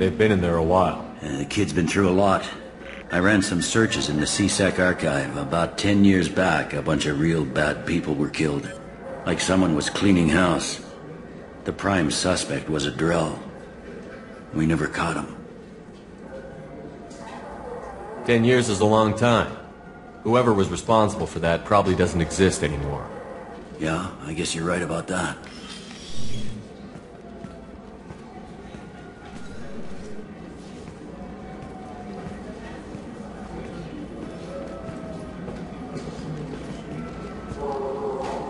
they've been in there a while. The kid's been through a lot. I ran some searches in the CSEC archive. About 10 years back, a bunch of real bad people were killed. Like someone was cleaning house. The prime suspect was a drill. We never caught him. 10 years is a long time. Whoever was responsible for that probably doesn't exist anymore. Yeah, I guess you're right about that.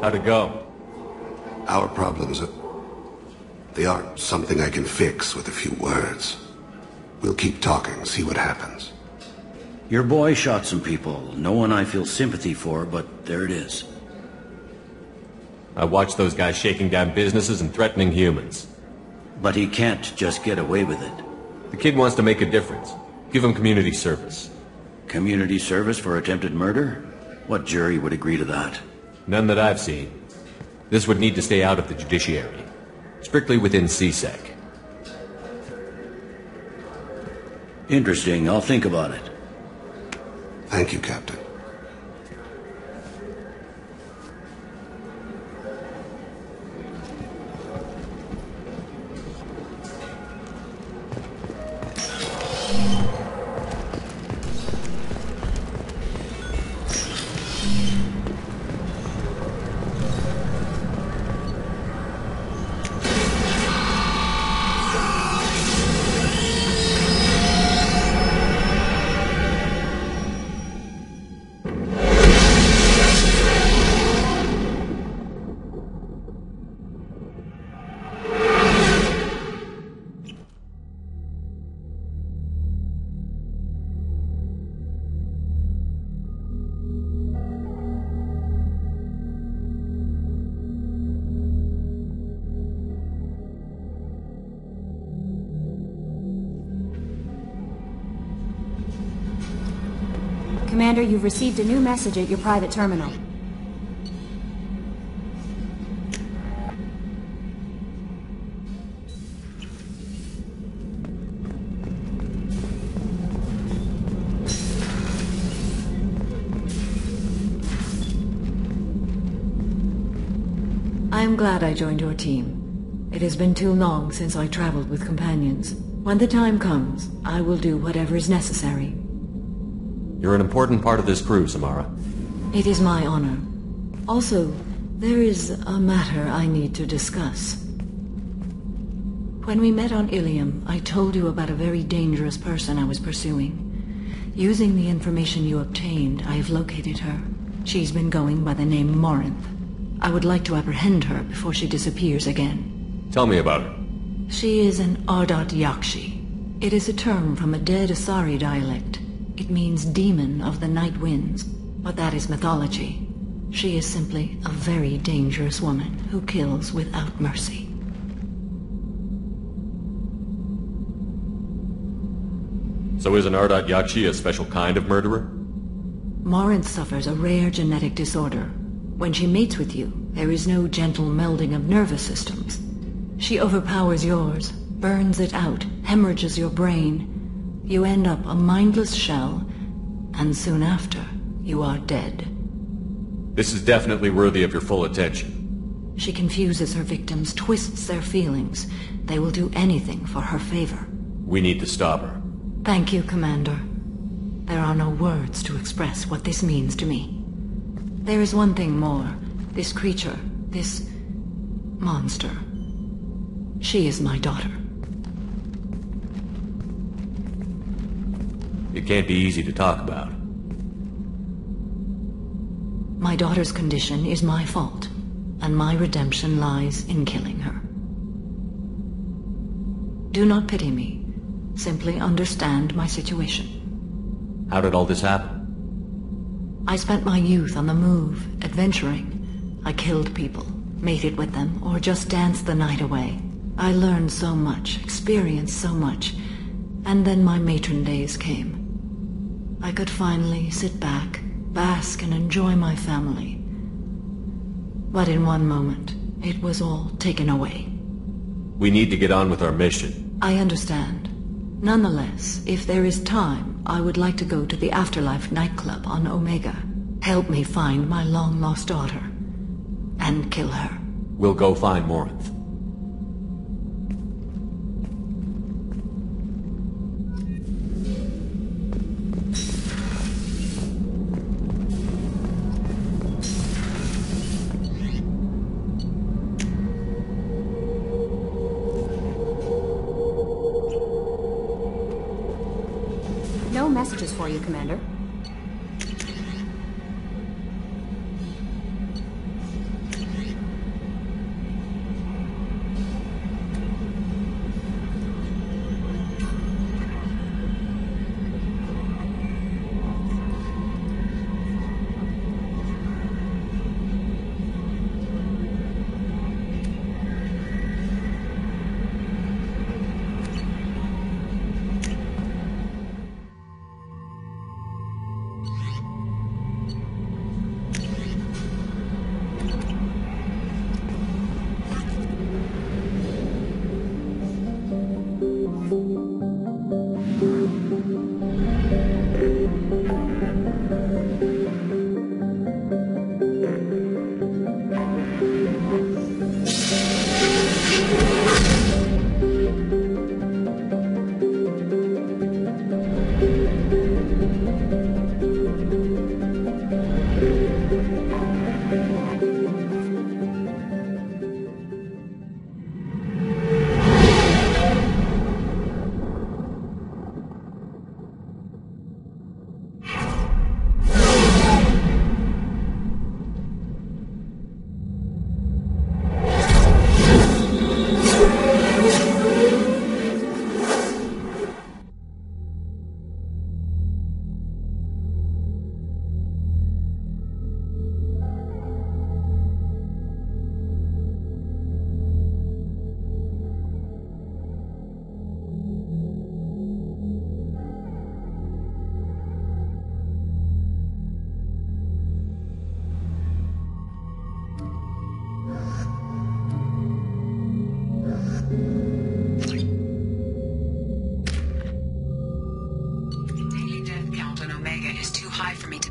How'd it go? Our problems they aren't something I can fix with a few words. We'll keep talking, see what happens. Your boy shot some people. No one I feel sympathy for, but there it is. I watched those guys shaking down businesses and threatening humans. But he can't just get away with it. The kid wants to make a difference. Give him community service. Community service for attempted murder? What jury would agree to that? None that I've seen. This would need to stay out of the judiciary. Strictly within CSEC. Interesting. I'll think about it. Thank you, Captain. Commander, you've received a new message at your private terminal. I am glad I joined your team. It has been too long since I traveled with companions. When the time comes, I will do whatever is necessary. You're an important part of this crew, Samara. It is my honor. Also, there is a matter I need to discuss. When we met on Ilium, I told you about a very dangerous person I was pursuing. Using the information you obtained, I have located her. She's been going by the name Morinth. I would like to apprehend her before she disappears again. Tell me about her. She is an Ardat Yakshi. It is a term from a dead Asari dialect. It means demon of the night winds, but that is mythology. She is simply a very dangerous woman who kills without mercy. So is an Ardat Yakshi a special kind of murderer? Morinth suffers a rare genetic disorder. When she mates with you, there is no gentle melding of nervous systems. She overpowers yours, burns it out, hemorrhages your brain. You end up a mindless shell, and soon after, you are dead. This is definitely worthy of your full attention. She confuses her victims, twists their feelings. They will do anything for her favor. We need to stop her. Thank you, Commander. There are no words to express what this means to me. There is one thing more. This creature, this monster. She is my daughter. It can't be easy to talk about. My daughter's condition is my fault, and my redemption lies in killing her. Do not pity me. Simply understand my situation. How did all this happen? I spent my youth on the move, adventuring. I killed people, mated with them, or just danced the night away. I learned so much, experienced so much, and then my matron days came. I could finally sit back, bask and enjoy my family. But in one moment, it was all taken away. We need to get on with our mission. I understand. Nonetheless, if there is time, I would like to go to the Afterlife nightclub on Omega. Help me find my long-lost daughter. And kill her. We'll go find Morinth. No messages for you, Commander.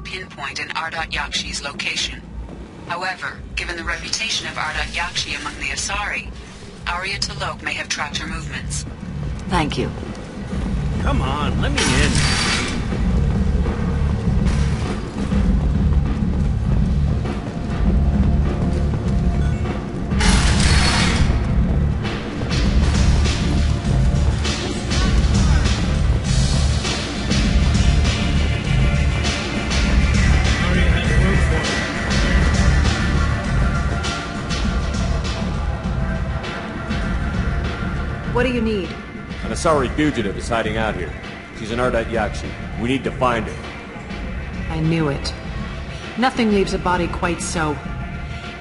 Pinpoint in Ardat Yakshi's location. However, given the reputation of Ardat Yakshi among the Asari, Arya T'Loak may have tracked her movements. Thank you. Come on, let me in. What do you need? An Asari fugitive is hiding out here. She's an Ardat Yakshi. We need to find her. I knew it. Nothing leaves a body quite so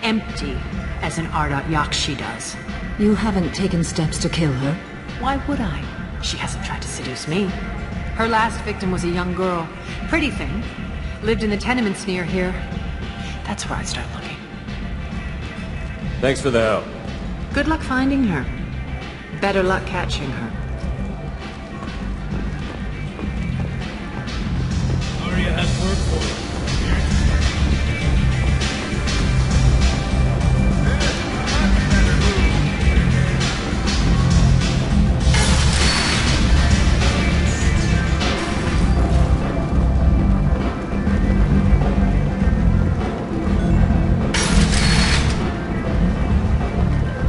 empty as an Ardat Yakshi does. You haven't taken steps to kill her? Why would I? She hasn't tried to seduce me. Her last victim was a young girl. Pretty thing. Lived in the tenements near here. That's where I'd start looking. Thanks for the help. Good luck finding her. Better luck catching her. Arya has work for you.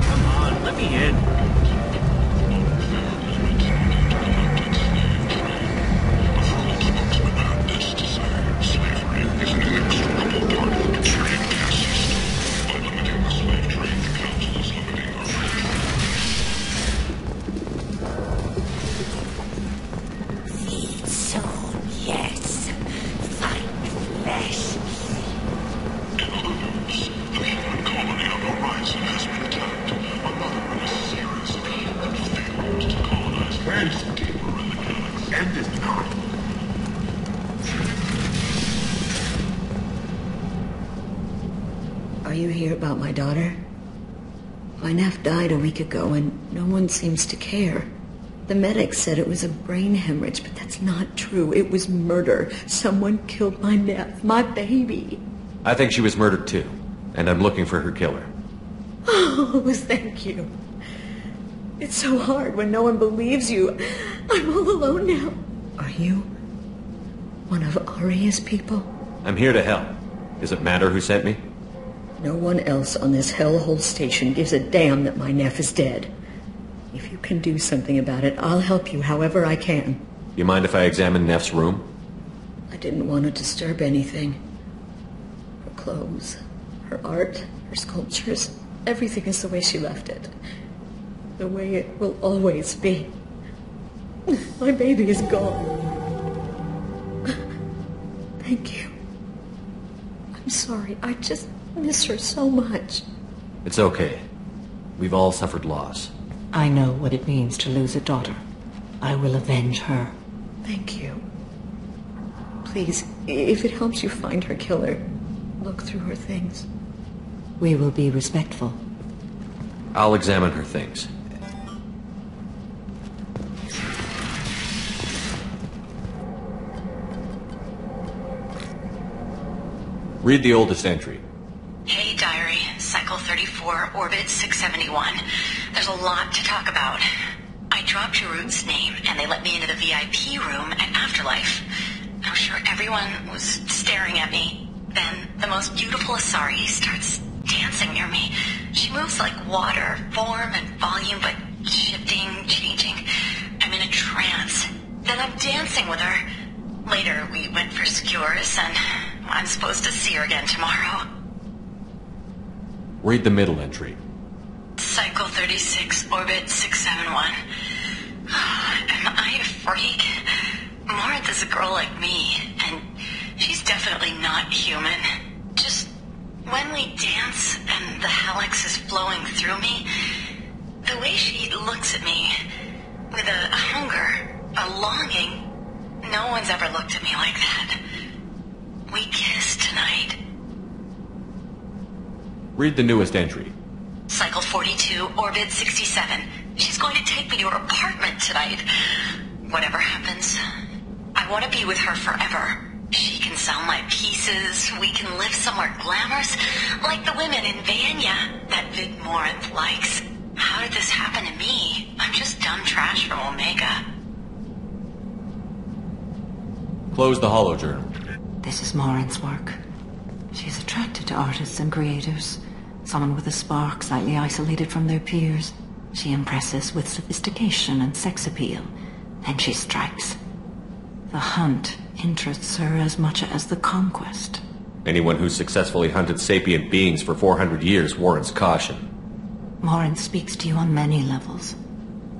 Come on, let me in. Are you here about my daughter? My nephew died a week ago and no one seems to care. The medic said it was a brain hemorrhage, but that's not true. It was murder. Someone killed my Neff, my baby. I think she was murdered too, and I'm looking for her killer. Oh, thank you. It's so hard when no one believes you. I'm all alone now. Are you one of Aria's people? I'm here to help. Does it matter who sent me? No one else on this hellhole station gives a damn that my Neff is dead. If you can do something about it, I'll help you however I can. You mind if I examine Neff's room? I didn't want to disturb anything. Her clothes, her art, her sculptures, everything is the way she left it. The way it will always be. My baby is gone. Thank you. I'm sorry. I just miss her so much. It's okay. We've all suffered loss. I know what it means to lose a daughter. I will avenge her. Thank you. Please, if it helps you find her killer, look through her things. We will be respectful. I'll examine her things. Read the oldest entry. Hey, Diary. Cycle 34, Orbit 671. There's a lot to talk about. I dropped your root's name, and they let me into the VIP room at Afterlife. I'm sure everyone was staring at me. Then the most beautiful Asari starts dancing near me. She moves like water, form and volume, but shifting, changing. I'm in a trance. Then I'm dancing with her. Later, we went for skewers, and I'm supposed to see her again tomorrow. Read the middle entry. Cycle 36, Orbit 671. Am I a freak? Morinth is a girl like me, and she's definitely not human. Just when we dance and the helix is flowing through me, the way she looks at me with a hunger, a longing, no one's ever looked at me like that. We kissed tonight. Read the newest entry. Cycle 42, Orbit 67. She's going to take me to her apartment tonight. Whatever happens, I want to be with her forever. She can sell my pieces. We can live somewhere glamorous, like the women in Vanya that Vic Morinth likes. How did this happen to me? I'm just dumb trash from Omega. Close the holojournal. This is Morinth's work. She's attracted to artists and creators. Someone with a spark, slightly isolated from their peers. She impresses with sophistication and sex appeal. Then she strikes. The hunt interests her as much as the conquest. Anyone who's successfully hunted sapient beings for 400 years warrants caution. Morinth speaks to you on many levels.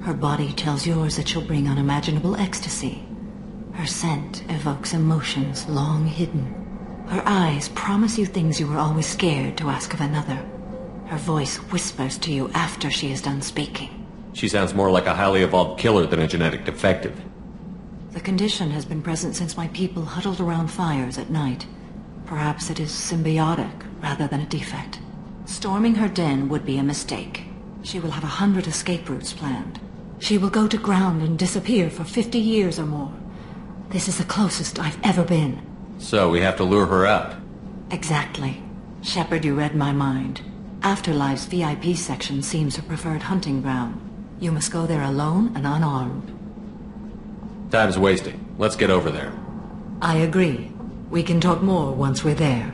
Her body tells yours that she'll bring unimaginable ecstasy. Her scent evokes emotions long hidden. Her eyes promise you things you were always scared to ask of another. Her voice whispers to you after she is done speaking. She sounds more like a highly evolved killer than a genetic defective. The condition has been present since my people huddled around fires at night. Perhaps it is symbiotic rather than a defect. Storming her den would be a mistake. She will have 100 escape routes planned. She will go to ground and disappear for 50 years or more. This is the closest I've ever been. So we have to lure her out. Exactly. Shepard, you read my mind. Afterlife's VIP section seems her preferred hunting ground. You must go there alone and unarmed. Time's wasting. Let's get over there. I agree. We can talk more once we're there.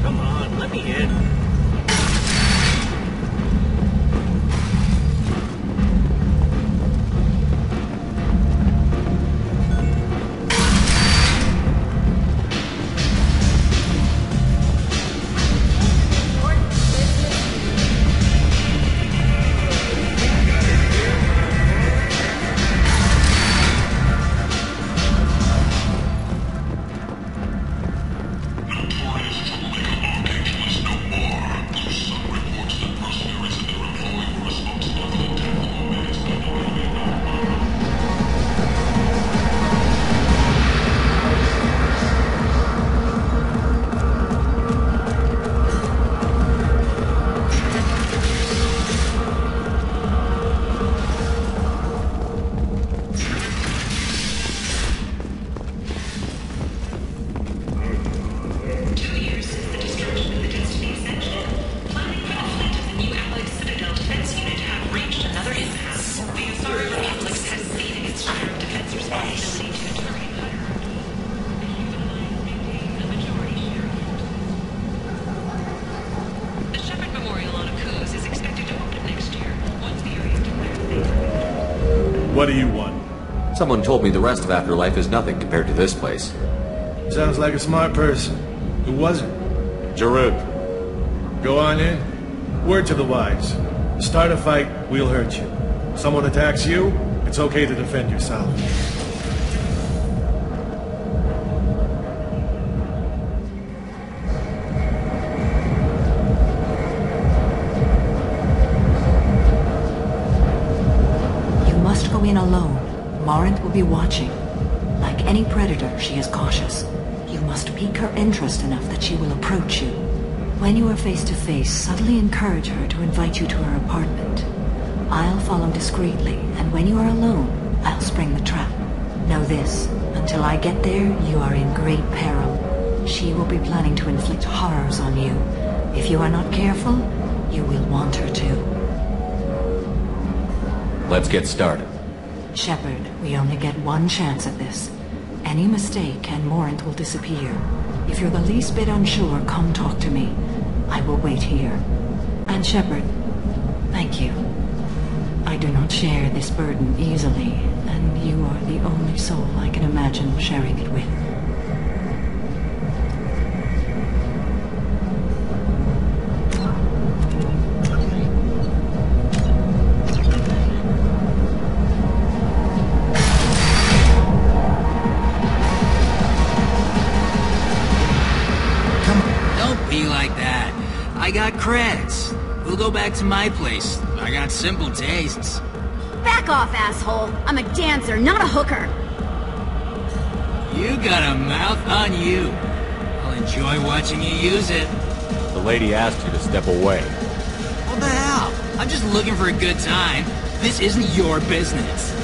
Come on, let me in. What do you want? Someone told me the rest of Afterlife is nothing compared to this place. Sounds like a smart person. Who was it? Jarut. Go on in. Word to the wise. Start a fight, we'll hurt you. Someone attacks you, it's okay to defend yourself. You must go in alone. Marant will be watching. Like any predator, she is cautious. You must pique her interest enough that she will approach you. When you are face to face, subtly encourage her to invite you to her apartment. I'll follow discreetly, and when you are alone, I'll spring the trap. Know this, until I get there, you are in great peril. She will be planning to inflict horrors on you. If you are not careful, you will want her to. Let's get started. Shepard, we only get one chance at this. Any mistake and Morant will disappear. If you're the least bit unsure, come talk to me. I will wait here. And Shepard, thank you. I do not share this burden easily, and you are the only soul I can imagine sharing it with. I got creds. We'll go back to my place. I got simple tastes. Back off, asshole. I'm a dancer, not a hooker. You got a mouth on you. I'll enjoy watching you use it. The lady asked you to step away. What the hell? I'm just looking for a good time. This isn't your business.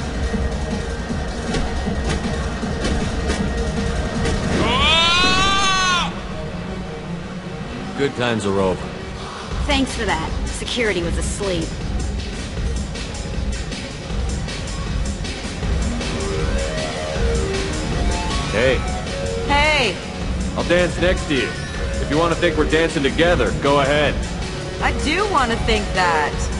Good times are over. Thanks for that. Security was asleep. Hey. Hey! I'll dance next to you. If you want to think we're dancing together, go ahead. I do want to think that.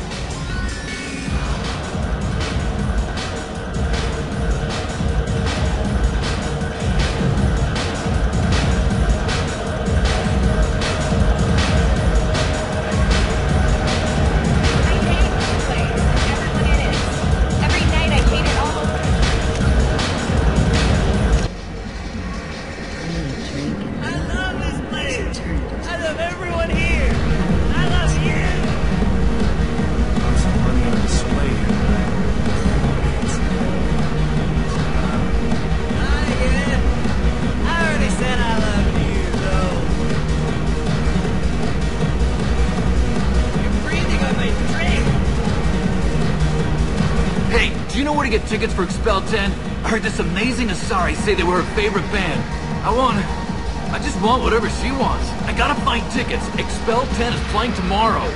To get tickets for Expel 10. I heard this amazing Asari say they were her favorite band. I just want whatever she wants. I gotta find tickets. Expel 10 is playing tomorrow.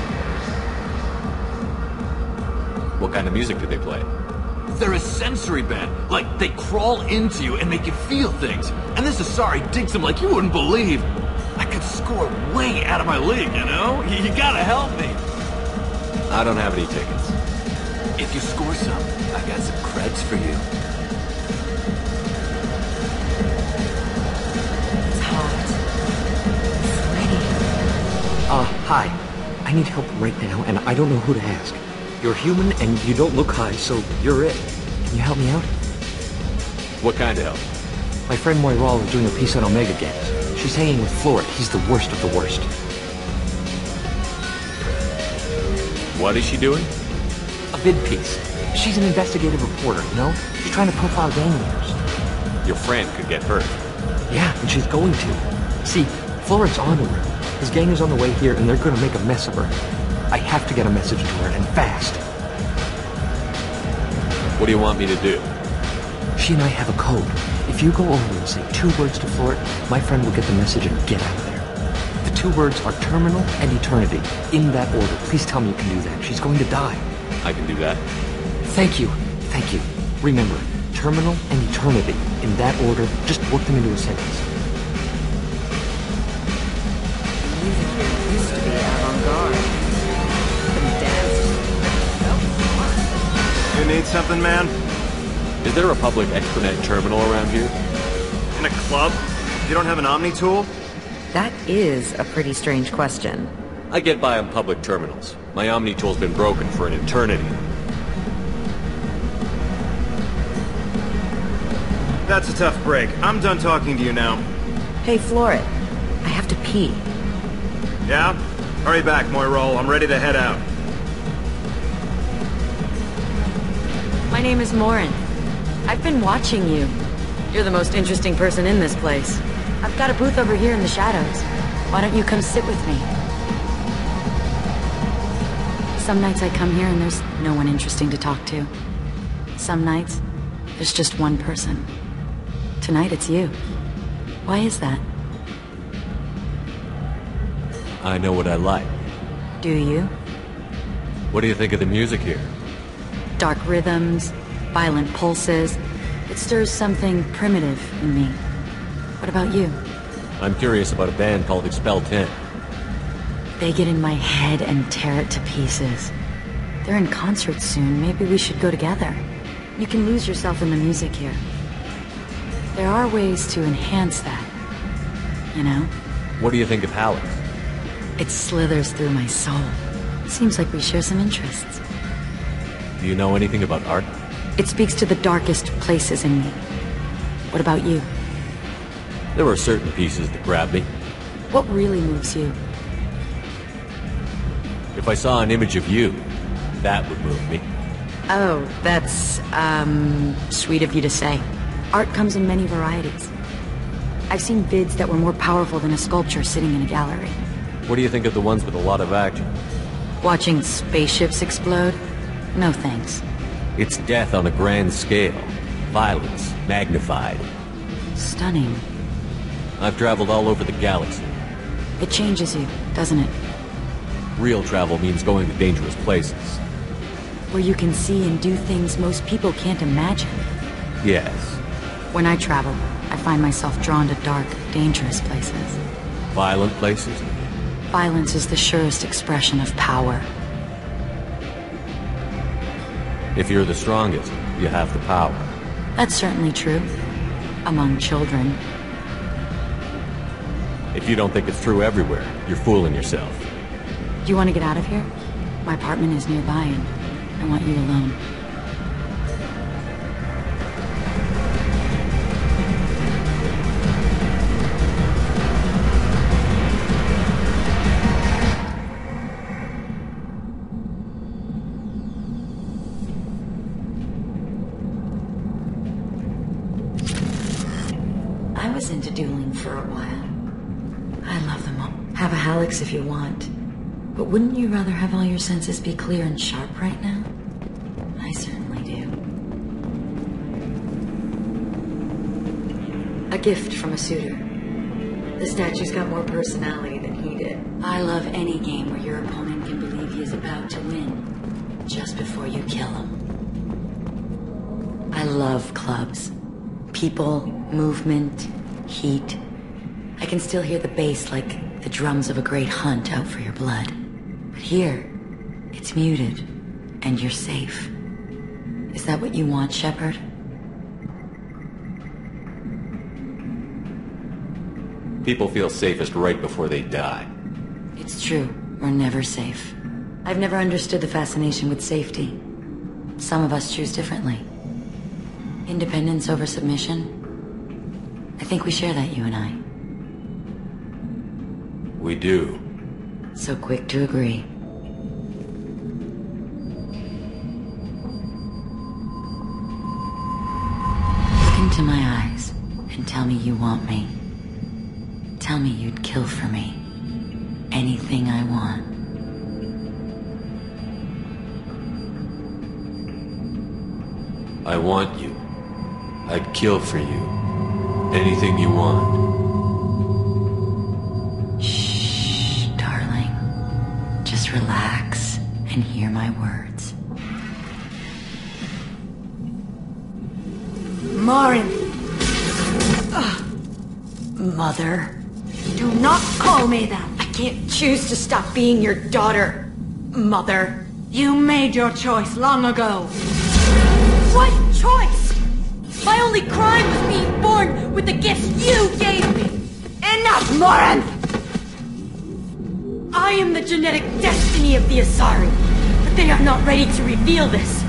What kind of music do they play? They're a sensory band. Like, they crawl into you and make you feel things. And this Asari digs them like you wouldn't believe. I could score way out of my league, you know? You gotta help me. I don't have any tickets. If you score some, I got some creds for you. It's hot. Sweaty. Hi. I need help right now, and I don't know who to ask. You're human, and you don't look high, so you're it. Can you help me out? What kind of help? My friend Moiral is doing a piece on Omega Games. She's hanging with Floret. He's the worst of the worst. What is she doing? A vid piece. She's an investigative reporter, you know? She's trying to profile gang leaders. Your friend could get hurt. Yeah, and she's going to. See, Floret's on her. His gang is on the way here, and they're going to make a mess of her. I have to get a message to her, and fast. What do you want me to do? She and I have a code. If you go over and say 2 words to Floret, my friend will get the message and get out of there. The 2 words are terminal and eternity. In that order. Please tell me you can do that. She's going to die. I can do that. Thank you. Thank you. Remember, terminal and eternity. In that order, just work them into a sentence. Music here used to be avant-garde. The dance. You need something, man? Is there a public extranet terminal around here? In a club? You don't have an Omni tool? That is a pretty strange question. I get by on public terminals. My Omni tool's been broken for an eternity. That's a tough break. I'm done talking to you now. Hey, Floret. I have to pee. Yeah? Hurry back, Moirol. I'm ready to head out. My name is Morin. I've been watching you. You're the most interesting person in this place. I've got a booth over here in the shadows. Why don't you come sit with me? Some nights I come here and there's no one interesting to talk to. Some nights, there's just one person. Tonight it's you. Why is that? I know what I like. Do you? What do you think of the music here? Dark rhythms, violent pulses. It stirs something primitive in me. What about you? I'm curious about a band called Expel 10. They get in my head and tear it to pieces. They're in concert soon. Maybe we should go together. You can lose yourself in the music here. There are ways to enhance that, you know? What do you think of Halleck? It slithers through my soul. Seems like we share some interests. Do you know anything about art? It speaks to the darkest places in me. What about you? There were certain pieces that grabbed me. What really moves you? If I saw an image of you, that would move me. Oh, that's, sweet of you to say. Art comes in many varieties. I've seen vids that were more powerful than a sculpture sitting in a gallery. What do you think of the ones with a lot of action? Watching spaceships explode? No thanks. It's death on a grand scale. Violence, magnified. Stunning. I've traveled all over the galaxy. It changes you, doesn't it? Real travel means going to dangerous places. Where you can see and do things most people can't imagine. Yes. When I travel, I find myself drawn to dark, dangerous places. Violent places? Violence is the surest expression of power. If you're the strongest, you have the power. That's certainly true. Among children. If you don't think it's true everywhere, you're fooling yourself. Do you want to get out of here? My apartment is nearby and I want you alone. I was into dueling for a while. I love them all. Have a Hallex if you want. But wouldn't you rather have all your senses be clear and sharp right now? I certainly do. A gift from a suitor. The statue's got more personality than he did. I love any game where your opponent can believe he is about to win, just before you kill him. I love clubs. People, movement, heat. I can still hear the bass like the drums of a great hunt out for your blood. But here, it's muted, and you're safe. Is that what you want, Shepard? People feel safest right before they die. It's true. We're never safe. I've never understood the fascination with safety. Some of us choose differently. Independence over submission? I think we share that, you and I. We do. So quick to agree. Look into my eyes and tell me you want me. Tell me you'd kill for me. Anything I want. I want you. I'd kill for you. Anything you want. Shh, darling. Just relax and hear my words. Marin! Mother. Do not call me that. I can't choose to stop being your daughter. Mother. You made your choice long ago. What choice? My only crime was being born with the gifts you gave me! Enough, Morin! I am the genetic destiny of the Asari, but they are not ready to reveal this.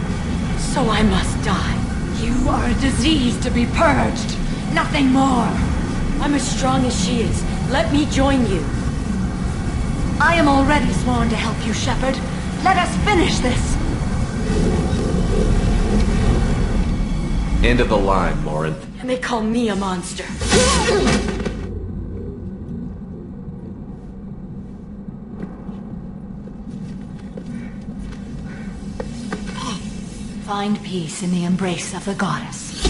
So I must die. You are a disease to be purged. Nothing more. I'm as strong as she is. Let me join you. I am already sworn to help you, Shepard. Let us finish this. End of the line, Morinth. And they call me a monster. Find peace in the embrace of the goddess.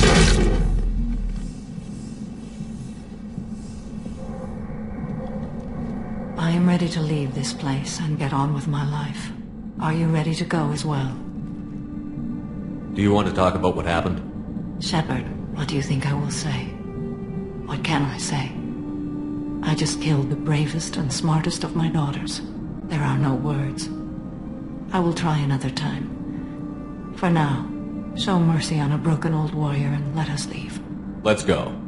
I am ready to leave this place and get on with my life. Are you ready to go as well? Do you want to talk about what happened? Shepard, what do you think I will say? What can I say? I just killed the bravest and smartest of my daughters. There are no words. I will try another time. For now, show mercy on a broken old warrior and let us leave. Let's go.